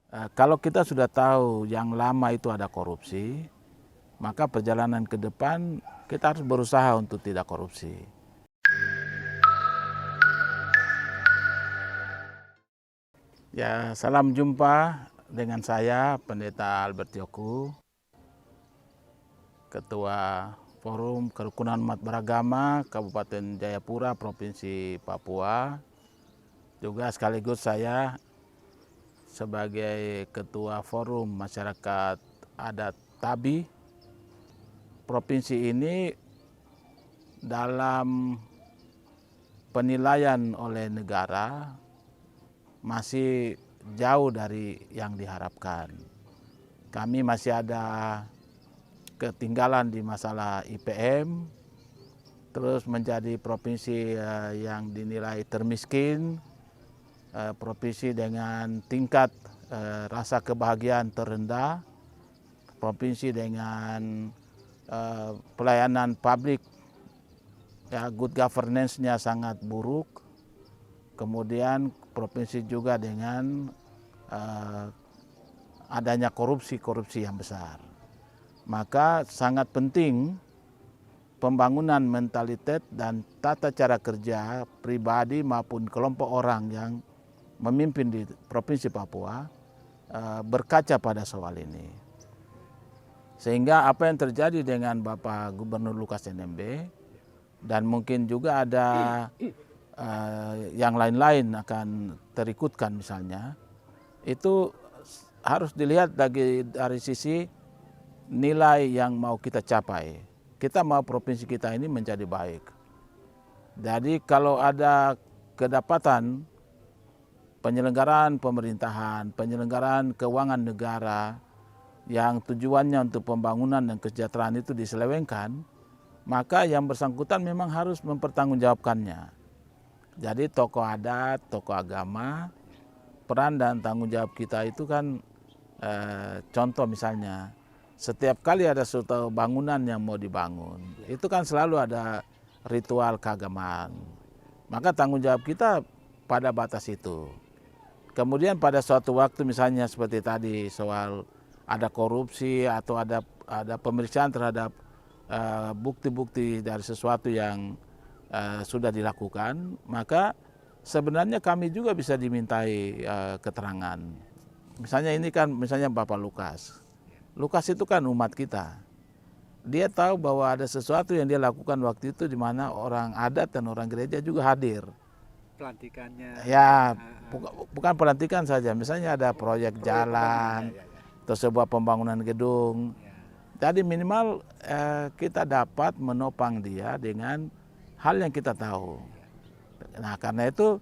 Kalau kita sudah tahu yang lama itu ada korupsi, maka perjalanan ke depan kita harus berusaha untuk tidak korupsi. Ya, salam jumpa dengan saya Pendeta Albert Yoku, Ketua Forum Kerukunan Umat Beragama Kabupaten Jayapura, Provinsi Papua. Juga sekaligus saya sebagai Ketua Forum Masyarakat Adat Tabi. Provinsi ini dalam penilaian oleh negara masih jauh dari yang diharapkan. Kami masih ada ketinggalan di masalah IPM, terus menjadi provinsi yang dinilai termiskin, provinsi dengan tingkat rasa kebahagiaan terendah, provinsi dengan pelayanan publik ya good governance-nya sangat buruk, kemudian provinsi juga dengan adanya korupsi yang besar. Maka sangat penting pembangunan mentalitas dan tata cara kerja pribadi maupun kelompok orang yang memimpin di Provinsi Papua berkaca pada soal ini. Sehingga apa yang terjadi dengan Bapak Gubernur Lukas NMB dan mungkin juga ada yang lain-lain akan terikutkan misalnya, itu harus dilihat dari sisi nilai yang mau kita capai. Kita mau provinsi kita ini menjadi baik. Jadi kalau ada kedapatan penyelenggaraan pemerintahan, penyelenggaraan keuangan negara yang tujuannya untuk pembangunan dan kesejahteraan itu diselewengkan, maka yang bersangkutan memang harus mempertanggungjawabkannya. Jadi tokoh adat, tokoh agama, peran dan tanggung jawab kita itu kan contoh misalnya, setiap kali ada suatu bangunan yang mau dibangun, itu kan selalu ada ritual keagamaan. Maka tanggung jawab kita pada batas itu. Kemudian pada suatu waktu misalnya seperti tadi soal ada korupsi atau ada pemeriksaan terhadap bukti-bukti dari sesuatu yang sudah dilakukan, maka sebenarnya kami juga bisa dimintai keterangan. Misalnya ini kan misalnya Bapak Lukas. Lukas itu kan umat kita. Dia tahu bahwa ada sesuatu yang dia lakukan waktu itu di mana orang adat dan orang gereja juga hadir. Pelantikannya. Ya, bukan pelantikan saja. Misalnya ada proyek jalan, atau sebuah pembangunan gedung. Jadi minimal kita dapat menopang dia dengan hal yang kita tahu. Nah, karena itu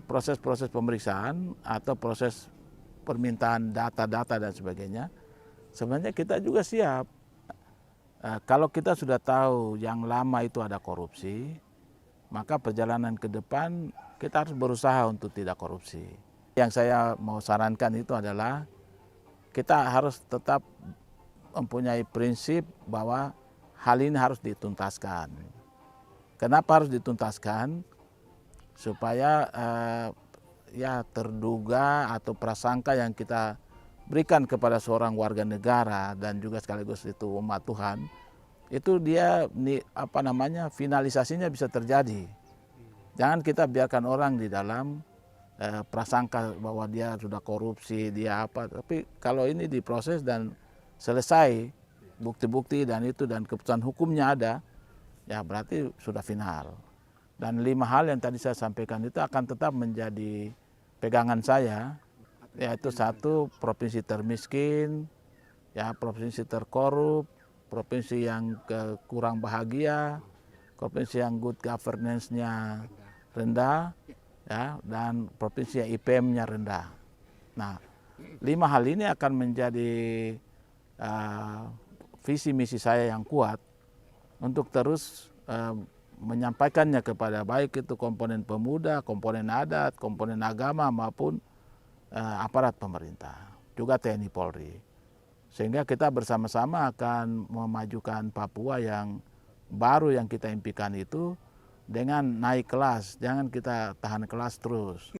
proses-proses pemeriksaan atau proses permintaan data-data dan sebagainya, sebenarnya kita juga siap. Kalau kita sudah tahu yang lama itu ada korupsi, maka perjalanan ke depan kita harus berusaha untuk tidak korupsi. Yang saya mau sarankan itu adalah kita harus tetap mempunyai prinsip bahwa hal ini harus dituntaskan. Kenapa harus dituntaskan? Supaya ya terduga atau prasangka yang kita berikan kepada seorang warga negara dan juga sekaligus itu umat Tuhan, itu dia finalisasinya bisa terjadi. Jangan kita biarkan orang di dalam prasangka bahwa dia sudah korupsi, dia apa. Tapi kalau ini diproses dan selesai bukti-bukti dan keputusan hukumnya ada, ya berarti sudah final. Dan 5 hal yang tadi saya sampaikan itu akan tetap menjadi pegangan saya, yaitu 1, provinsi termiskin, ya provinsi terkorup, provinsi yang kurang bahagia, provinsi yang good governance-nya rendah, ya, dan provinsi yang IPM-nya rendah. Nah, 5 hal ini akan menjadi visi misi saya yang kuat untuk terus menyampaikannya kepada baik itu komponen pemuda, komponen adat, komponen agama maupun aparat pemerintah, juga TNI Polri. Sehingga kita bersama-sama akan memajukan Papua yang baru yang kita impikan itu dengan naik kelas, jangan kita tahan kelas terus.